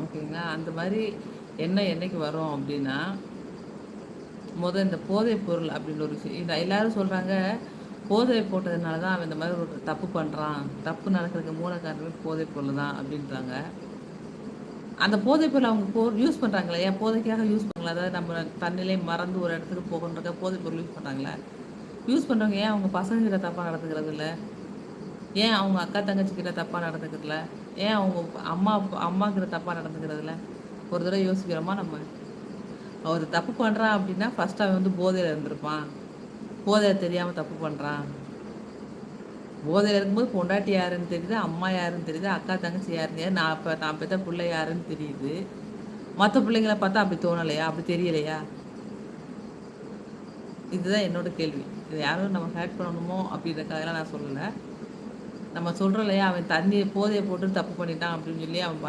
ஓகேங்களா? அந்த மாதிரி எண்ணம் என்னைக்கு வரும் அப்படின்னா, இந்த போதைப் பொருள் அப்படின்னு ஒரு விஷயம் எல்லாரும் சொல்றாங்க, போதை போட்டதுனால தான் அவன் இந்த மாதிரி ஒரு தப்பு பண்றான். தப்பு நடக்கிறதுக்கு மூல காரணமே போதைப் பொருள் தான் அப்படின்றாங்க. அந்த போதைப் பொருள் அவங்க யூஸ் பண்றாங்களே, ஏன் போதைக்காக யூஸ் பண்ணல? அதாவது நம்ம தன்னிலை மறந்து ஒரு இடத்துக்கு போகணுன்றதுக்காக போதைப் பொருள் யூஸ் பண்றாங்களா? யூஸ் பண்றவங்க ஏன் அவங்க பசங்க கிட்ட தப்பா நடந்துக்கிறது இல்ல? ஏன் அவங்க அக்கா, தங்கச்சி கிட்ட தப்பா நடந்துக்கிறதில்ல? ஏன் அவங்க அம்மா கிட்ட தப்பா நடந்துக்கிறதில்ல? ஒரு தடவ யோசிக்கிறோமா நம்ம? ஒரு தப்பு பண்றான் அப்படின்னா, ஃபர்ஸ்ட் அவன் வந்து போதையில இருந்திருப்பான். போதையில தெரியாம தப்பு பண்றான். போதையில இருக்கும்போது பொண்டாட்டி யாருன்னு தெரியுது, அம்மா யாருன்னு தெரியுது, அக்கா, தங்கச்சி யாருன்னு தெரியுது, நான் பெத்த புள்ள யாருன்னு தெரியுது. மத்த பிள்ளைங்கள பார்த்தா அப்படி தோணலையா? அப்படி தெரியலையா? இதுதான் என்னோட கேள்வி. இத யாரும் நம்ம ஹர்ட் பண்ணணுமோ அப்படின்றதுக்காகலாம் நான் சொல்லல. நம்ம சொல்றோம் இல்லையா, அவன் போதைய போட்டு தப்பு பண்ணிட்டான் அப்படின்னு சொல்லி அவன்